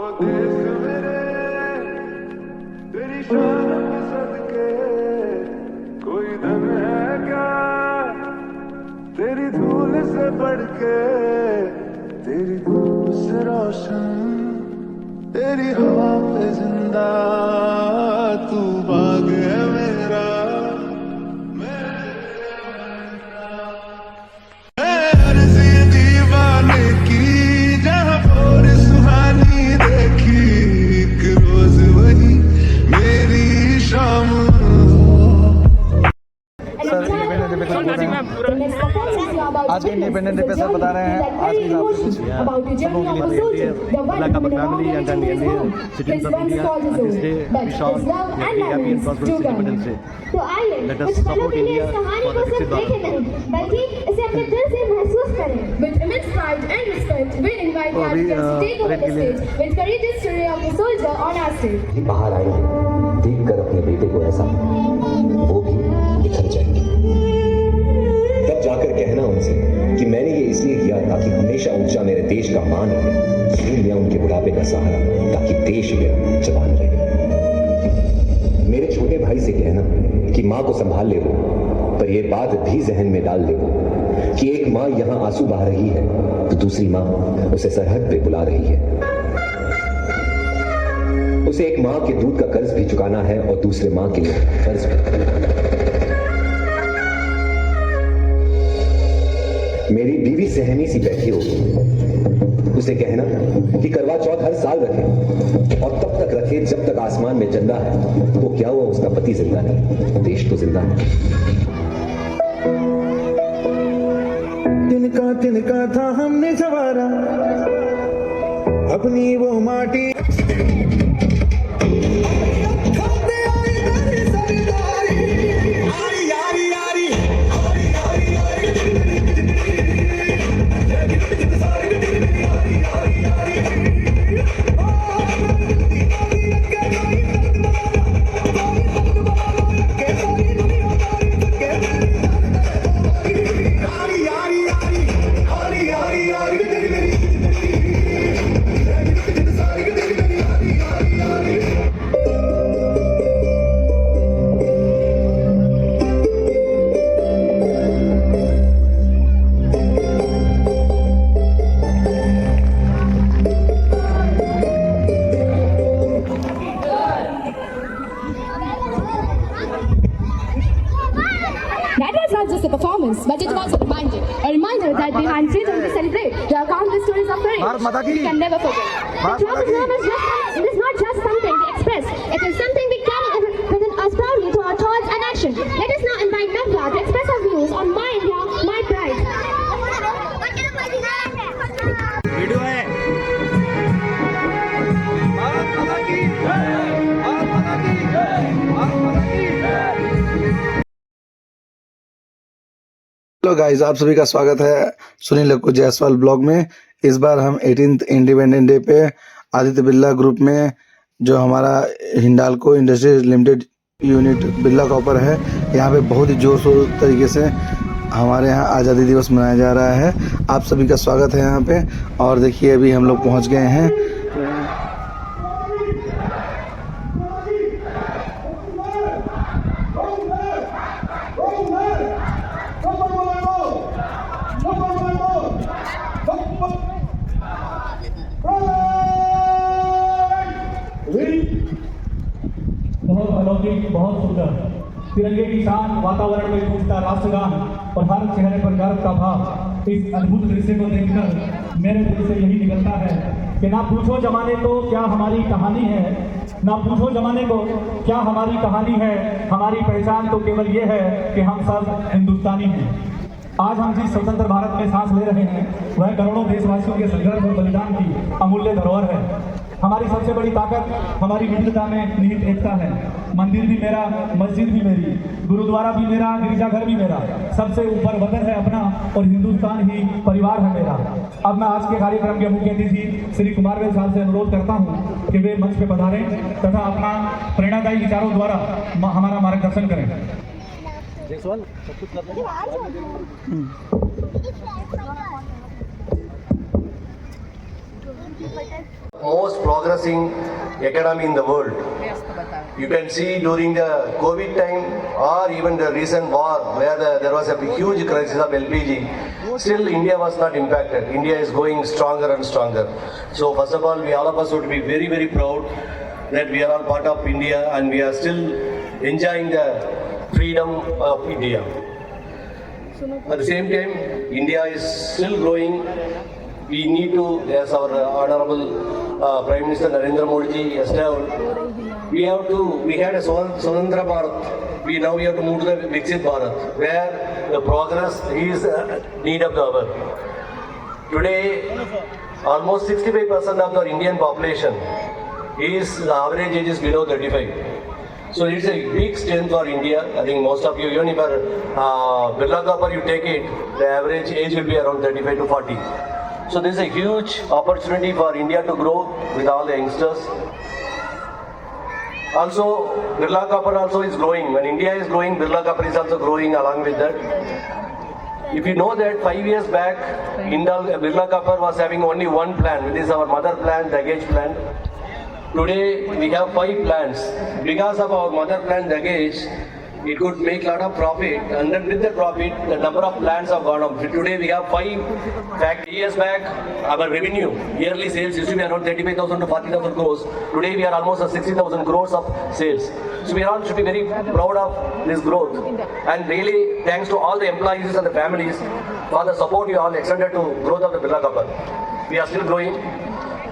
देश मेरे तेरी शान पे सदके कोई दम है क्या तेरी धूल से बढ़ के, तेरी धूप से रोशन, तेरी हवा पे जिंदा तू बाग है मेरा। मैं अर्ज़ी दीवाने की जहाँ और सुहानी देखी, एक रोज वही मेरी शाम। आज के इंडिपेंडेंट डे पे सर बता रहे हैं आज के हिसाब से कुछ सबों के लिए like our family and then citizens of India on this day we shall be happy and prosperous Independence Day. तो आइए Let us कुछ पलों support के लिए India इस कहानी for को the सिर्फ देखें नहीं बल्कि इसे अपने दिल से महसूस करें। With immense pride and respect, we invite the audience to take over the stage with courageous story of the soldier on our stage. बाहर आएंगे देखकर अपने बेटे को ऐसा, वो भी बिखर जाएंगे। तब जाकर कहना उनसे कि मैंने ये इसलिए किया ताकि हमेशा ऊंचा मेरे देश का मान रहे, छीन लिया उनके बुढ़ापे का सहारा ताकि देश मेरा जवान रहे। मेरे छोटे भाई से कहना कि माँ को संभाल ले वो, पर ये बात भी जहन में डाल ले वो कि एक माँ यहाँ आंसू बहा रही है तो दूसरी माँ उसे सरहद पे बुला रही है। उसे एक माँ के दूध का कर्ज भी चुकाना है और दूसरे माँ के लिए फर्ज भी। मेरी बीवी सहमी सी बैठी होगी, उसे कहना कि करवा चौथ हर साल रखे और तब तक रखे जब तक आसमान में जिंदा है। तो क्या हुआ उसका पति जिंदा है, देश तो जिंदा है। तिनका तिनका था हमने सवारा अपनी वो माटी। But it was a reminder that behind freedom we celebrate, there are countless stories of courage we can never forget. The Trump is not just something we express, it is something we carry within us proudly to our thoughts and actions. Let us now invite Navya to express our views on My India, My Pride. Hello guys, आप सभी का स्वागत है Sunil Lakku Jaiswal blog में। इस बार हम 18th independence day पे Aditya Birla group में जो हमारा Hindalco industries limited unit Birla copper है, यहाँ पे बहुत ही जोर शोर तरीके से हमारे यहाँ आज़ादी दिवस मनाया जा रहा है। आप सभी का स्वागत है यहाँ पे। और देखिए अभी हम लोग पहुँच गए हैं। बहुत अलौकिक, बहुत सुंदर तिरंगे की शान, वातावरण में गूंजता राष्ट्रगान और हर चेहरे पर गर्व का भाव। इस अद्भुत दृश्य को देखकर मेरे दिल से यही निकलता है कि ना पूछो जमाने को क्या हमारी कहानी है, ना पूछो जमाने को क्या हमारी कहानी है। हमारी पहचान तो केवल ये है कि हम सब हिंदुस्तानी हैं। आज हम जिस स्वतंत्र भारत में सांस ले रहे हैं वह करोड़ों देशवासियों के संघर्ष और बलिदान की अमूल्य धरोहर है। हमारी सबसे बड़ी ताकत हमारी विविधता में निहित एकता है। मंदिर भी मेरा, मस्जिद भी मेरी, गुरुद्वारा भी मेरा, गिरजाघर भी मेरा, सबसे ऊपर वतन है अपना और हिंदुस्तान ही परिवार है मेरा। अब मैं आज के कार्यक्रम के मुख्य अतिथि श्री कुमारवेल साहब से अनुरोध करता हूँ कि वे मंच पे पधारें तथा अपना प्रेरणादायी विचारों द्वारा हमारा मार्गदर्शन करें। most progressing economy in the world. You can see during the COVID time or even the recent war where there was a huge crisis of LPG, still India was not impacted. India is going stronger and stronger. So first of all, we all of us would be very, very proud that we are all part of India and we are still enjoying the freedom of India. At the same time, India is still growing. We need to, as our Honorable Prime Minister Narendra Modi ji established, we had a Swatantra Bharat. Now we have to move to the Viksit Bharat, where the progress is need of the hour. Today, almost 65% of the Indian population is, the average age is below 35. So it's a big strength for India. I think most of you, even if Birla Copper you take it, the average age will be around 35 to 40. So this is a huge opportunity for India to grow with all the youngsters. Also, Birla Copper also is growing. When India is growing, Birla Copper is also growing along with that. If you know that 5 years back, Birla Copper was having only one plant, which is our mother plant, Dahej plant. Today we have 5 plants. Because of our mother plant Dahej, it could make a lot of profit, and then with the profit, the number of plants have gone up. Today we have 5 factories. Years back, our revenue, yearly sales used to be around 35,000 to 40,000 crores. Today we are almost at 60,000 crores of sales. So we all should be very proud of this growth. And really, thanks to all the employees and the families for the support you all extended to growth of the Birla Copper. We are still growing.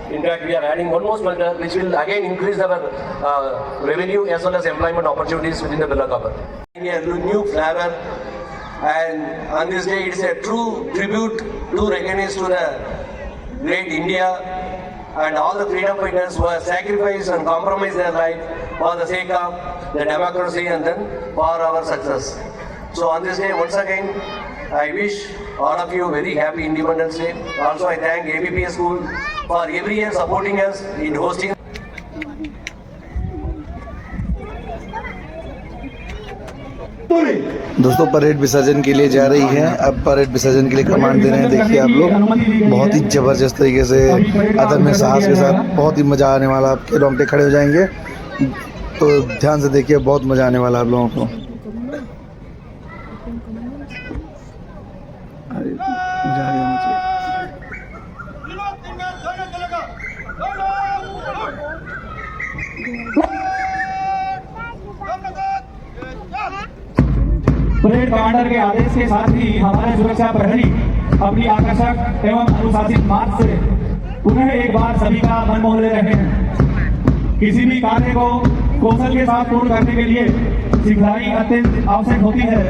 In fact, we are adding one more smelter which will again increase our revenue as well as employment opportunities within the Birla Copper. A new flavor, and on this day it is a true tribute to recognize to the great India and all the freedom fighters who have sacrificed and compromised their life for the sake of the democracy and then for our success. So on this day, once again, I wish all of you very happy Independence Day. Also, I thank ABPS School for every year supporting us in hosting. दोस्तों parade विसर्जन के लिए जा रही है। अब parade विसर्जन के लिए कमांड दे रहे हैं, देखिए आप लोग। बहुत ही जबरदस्त तरीके से, अदम्य साहस के साथ, बहुत ही मज़ा आने वाला। आपके रोंगटे खड़े हो जाएंगे, तो ध्यान से देखिए, बहुत मज़ा आने वाला आप लोगों को। मज़ा आ गया मुझे। परेड कमांडर के आदेश के साथ ही हमारे सुरक्षा प्रहरी अपनी आकर्षक एवं अनुशासित मार्च से पुनः एक बार सभी का मन मोह ले रहे हैं। किसी भी कार्य को कौशल के साथ पूर्ण करने के लिए सिखलाई अत्यंत आवश्यक होती है,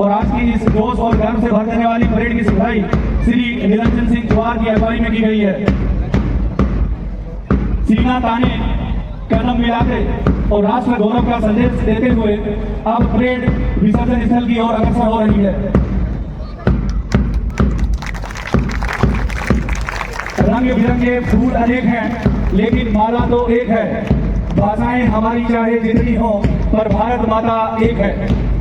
और आज की इस जोश और गर्व से भर देने वाली परेड की सिखलाई श्री निरंजन सिंह जवाहर की अगुवाई में की गई है। सीना ताने, कदम मिलाते और राष्ट्र गौरव का संदेश देते हुए अब परेड विसर्जन स्थल की ओर अग्रसर हो रही है। रंग बिरंगे फूल अनेक हैं, लेकिन माला तो एक है। भाषाएं हमारी चाहे जितनी हो, पर भारत माता एक है।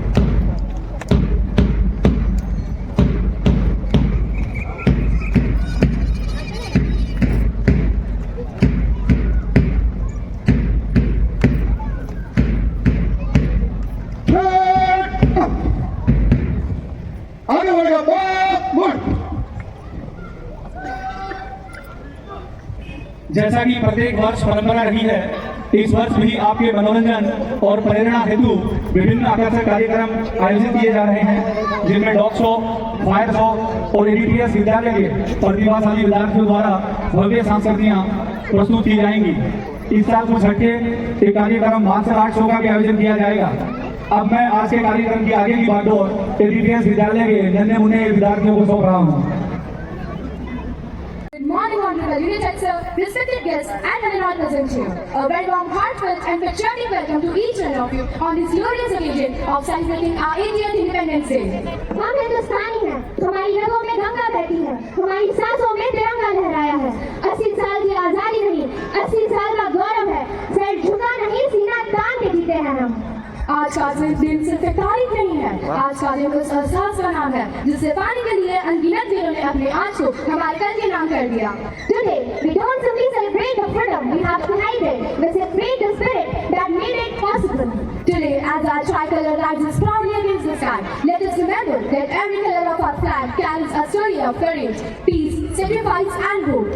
जैसा कि प्रत्येक वर्ष परंपरा रही है, इस वर्ष भी आपके मनोरंजन और प्रेरणा हेतु विभिन्न आकर्षक कार्यक्रम आयोजित किए जा रहे हैं, जिनमें डॉग शो, फायर शो और एबीपीएस विद्यालय के प्रतिभाशाली विद्यार्थियों द्वारा भव्य सांस्कृतियां प्रस्तुत की जाएंगी। इस साल कुछ हटके एक कार्यक्रम मार्शल आर्ट शो का भी आयोजन किया जाएगा। अब मैं आज के कार्यक्रम की आगे की बागडोर एबीपीएस विद्यालय के नन्हे मुन्ने विद्यार्थियों को सौंप रहा हूँ। Good morning, honorable unit sir, respected guests, and everyone present here. A very warm, heartfelt, and patriotic welcome to each one of you on this glorious occasion of celebrating our 80th Independence Day. हम हिंदुस्तानी हैं, हमारी रगों में गंगा बहती है, हमारी सांसों में तिरंगा लहराया है। 80 साल की आजादी नहीं, 80 साल का गौरव है। सर झुका नहीं, सीना तान के जीते हैं हम। आज का दिन सिर्फ एक तारीख नहीं है, आज का दिन उस एहसास का नाम है जिसे पाने के लिए अनगिनत वीरों ने अपने आज को हमारे कल के नाम कर दिया। Today we don't simply celebrate the freedom we have united. We celebrate the spirit that made it possible. Today, as our tricolor rises proudly against the sky, let us remember that every color of our flag carries a story of courage, peace, sacrifice and hope.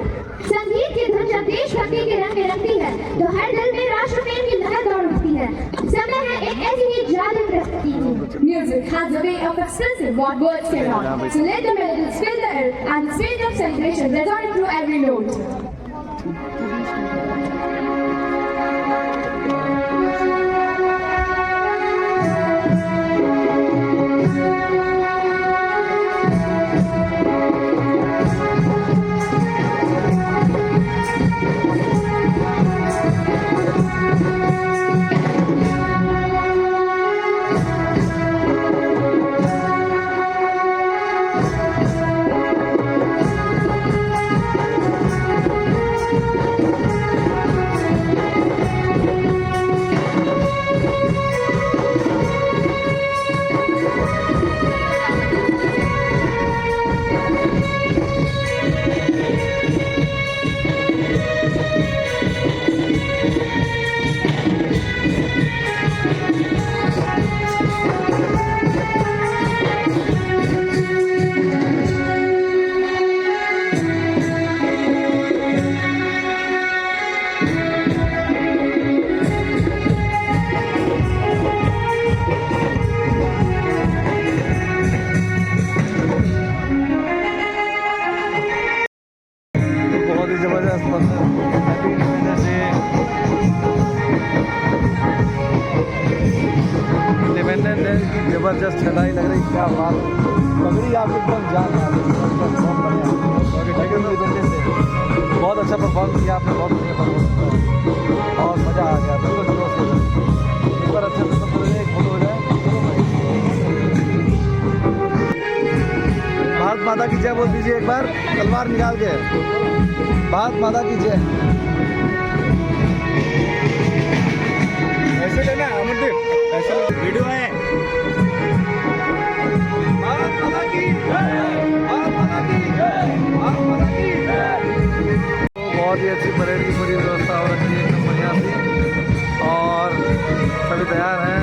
संगीत की धुन जब देशभक्ति के रंग में रंगती है तो हर दिल में राष्ट्र प्रेम की लहर दौड़ उठती है। समय है एक ऐसी ही जादू प्रस्तुति की। Music has a way of expressing what words cannot. So let the melodies fill the air and the spirit of celebration resounding through every note. Independent day की जबरदस्त छटाई लग रही, क्या बात है। पगड़ी आप एकदम जान बहुत बढ़िया, इंडिपेंडेंस डे बहुत अच्छा परफॉर्म किया आपने, बहुत बढ़िया परफॉर्म किया और मज़ा आ गया। बिल्कुल जोश हो गया। एक बार अच्छे से सब एक फोटो हो जाए। भारत माता की जय बोल दीजिए एक बार तलवार निकाल के। भारत माता की जय। ऐसे लेना अमरदीप, ऐसे वीडियो है। भारत माता की जय, भारत माता की जय, भारत माता की जय। बहुत ही अच्छी परेड की पूरी व्यवस्था हो रखी है एकदम बढ़िया सी और सभी तैयार हैं।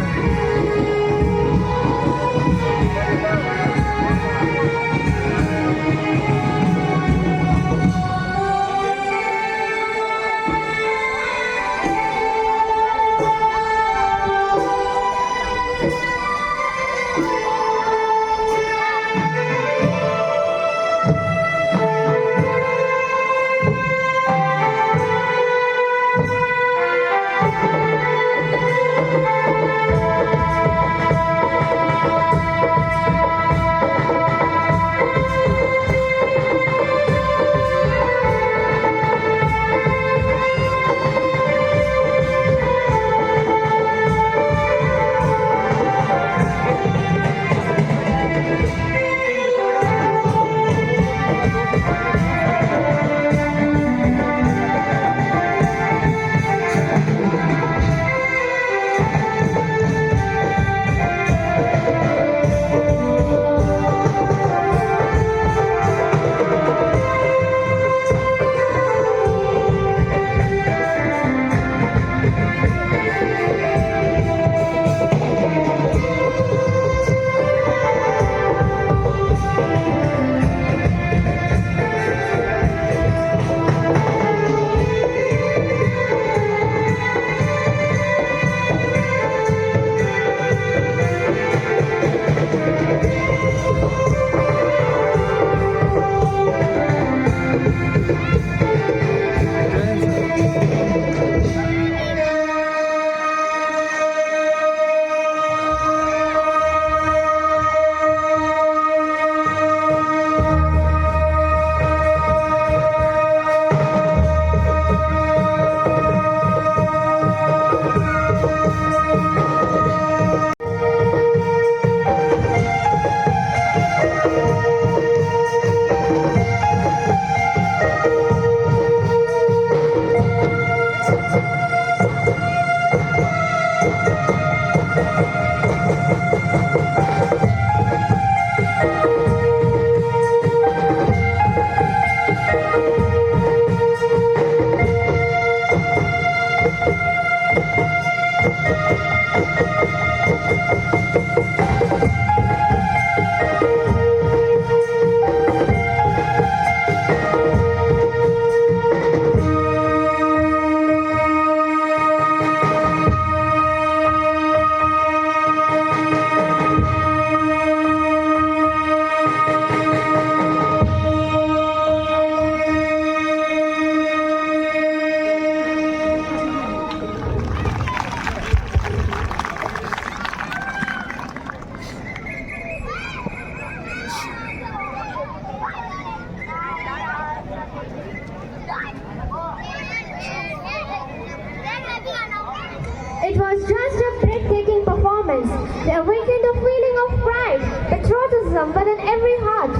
They awakened a feeling of pride, patriotism within every heart.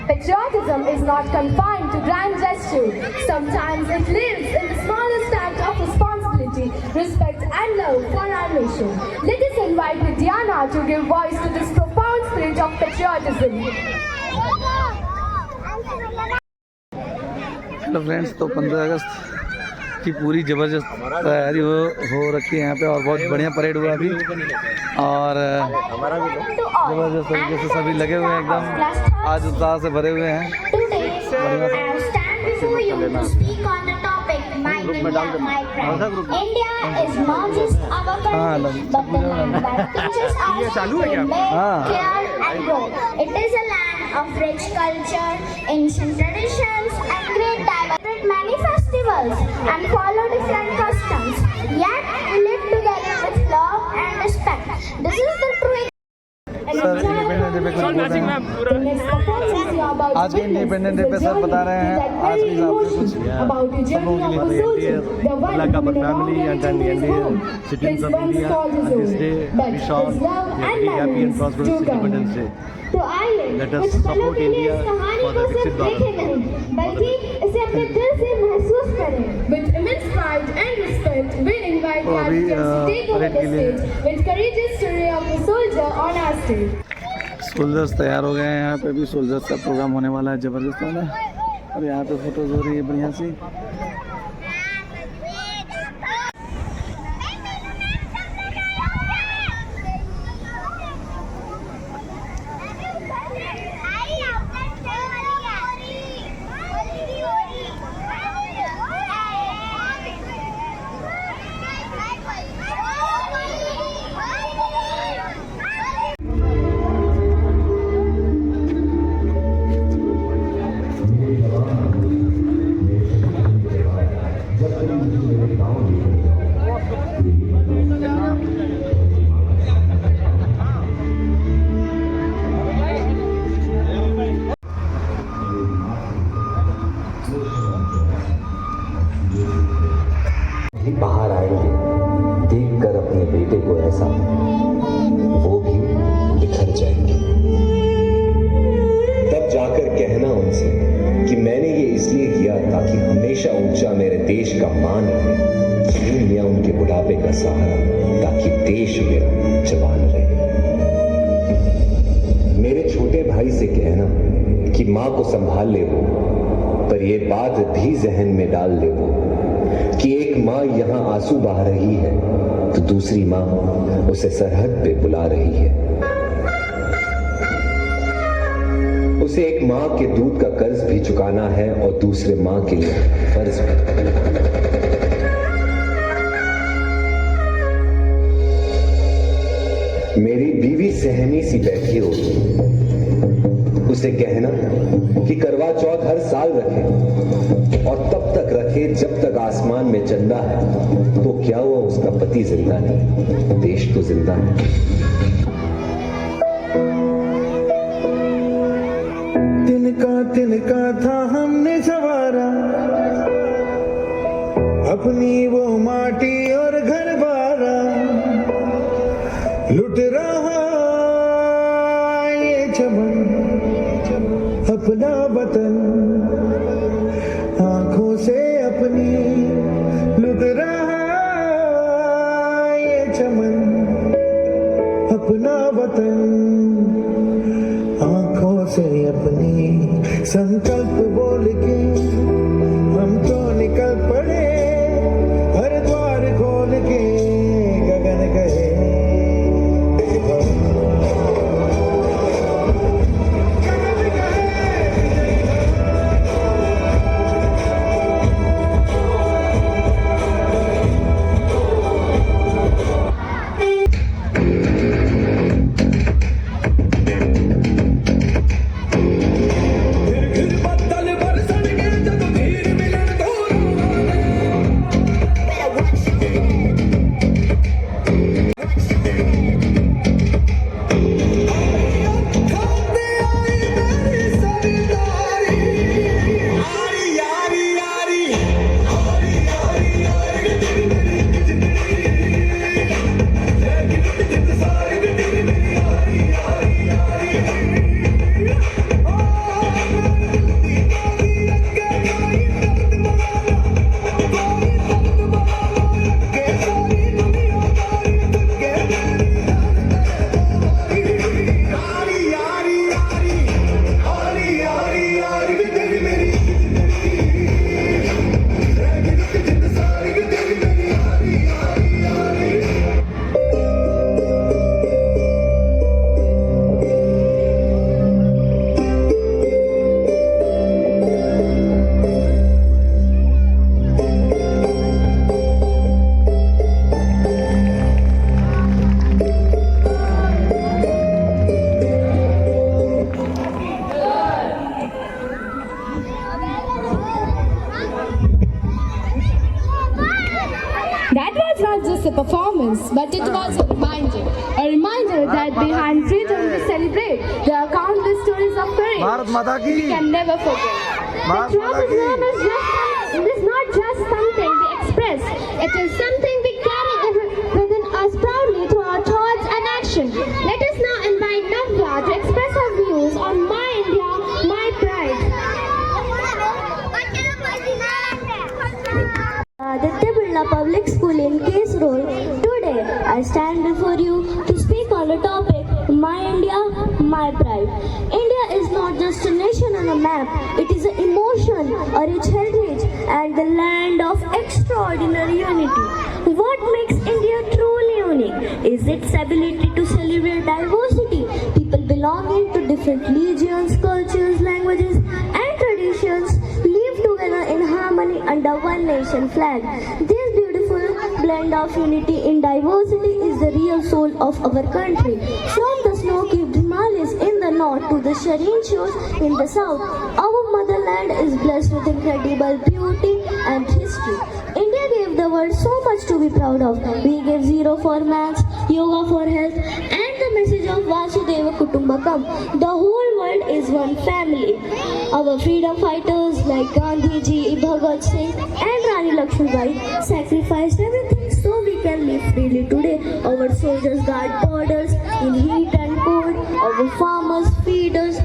Patriotism is not confined to grand gesture. Sometimes it lives in the smallest act of responsibility, respect and love for our nation. Let us invite Vidyana to give voice to this profound spirit of patriotism. Hello friends, तो 15 अगस्त की पूरी ज़बरदस्त तैयारी हो रखी है यहाँ पे और बहुत बढ़िया परेड हुआ अभी और ज़बरदस्त तरीके से सभी लगे हुए हैं, एकदम आज उत्साह से भरे हुए हैं। Today, I stand before you to speak on the topic My India, My Pride. India is not just our country, but the land that teaches us to live, care and grow. It is a land of rich culture, ancient traditions and great diversity. Many festivals and follow different customs, yet we live together with love and respect. This is the true sir independence day पे कुछ बोल रहे हैं। आज के independence day पे sir बता रहे हैं आज के हिसाब से कुछ सब लोगों के लिए Birla Kapur family and Indian citizens of India. On this day, we shall be a very happy and prosperous Independence Day. तो आइए Let us कुछ पलों support के लिए India इस कहानी for को the सिर्फ Viksit Bharat. देखें नहीं, बल्कि इसे अपने दिल से महसूस करें। With immense pride and respect, we invite तो our अभी, guests to take over parade the के लिए stage with courageous story of a soldier on our stage. Soldiers तैयार हो गए हैं। यहाँ पे भी सोल्जर्स का प्रोग्राम होने वाला है ज़बरदस्त वाला और यहाँ पे फोटोज हो रही है बढ़िया सी। बाहर आएंगे देखकर अपने बेटे को ऐसा, वो भी बिखर जाएंगे। तब जाकर कहना उनसे कि मैंने ये इसलिए किया ताकि हमेशा ऊंचा मेरे देश का मान रहे, यूं लिया उनके बुढ़ापे का सहारा ताकि देश मेरा जवान रहे। मेरे छोटे भाई से कहना कि माँ को संभाल ले वो, पर ये बात भी जहन में डाल ले वो कि एक माँ यहाँ आंसू बहा रही है तो दूसरी माँ उसे सरहद पे बुला रही है। उसे एक माँ के दूध का कर्ज भी चुकाना है और दूसरे माँ के लिए फर्ज भी। मेरी बीवी सहमी सी बैठी होगी, उसे कहना कि करवा चौथ हर साल रखे और तब तक रखे जब तक आसमान में चंदा है। तो क्या हुआ उसका पति जिंदा है, देश तो जिंदा है। तिनका था हमने सवारा, अपनी वो माटी और घर बारा, लुट रहा ये चमन अपना वतन, आंखों से अपनी लुट रहा ये चमन अपना वतन, आंखों से अपनी संकल्प बोल के हम तो निकल पड़े, हर द्वार खोल के गगन गए। फिर बदल not just a performance, but it was a reminder that behind freedom we celebrate, there are countless stories of courage Bharat माता की we can never forget. Bharat The माता की It is not just something we express, it is something we carry within us proudly through our thoughts and action. Let us now invite Navya to express her views on My India, My Pride. Aditya Birla Public School in Case Road. Today, I stand before you to speak on the topic My India, My Pride. India is not just a nation on a map, it is an emotion, a rich heritage, and the land of extraordinary unity. What makes India truly unique is its ability to celebrate diversity, people belonging to different religions, cultures, languages, and traditions live together in harmony under one nation flag. This beautiful blend of unity in diversity is the real soul of our country. From the snow-capped Himalayas in the north to the serene shores in the south, our motherland is blessed with incredible beauty and history. India gave the world so much to be proud of. We gave zero for maths, yoga for health, and the message of Vasudeva Kutumbakam. The whole world is one family. Our freedom fighters like Gandhiji, Bhagat Singh, and Rani Lakshmibai sacrificed everything so we can live freely today. Our soldiers guard borders in heat and cold. Our farmers feed us.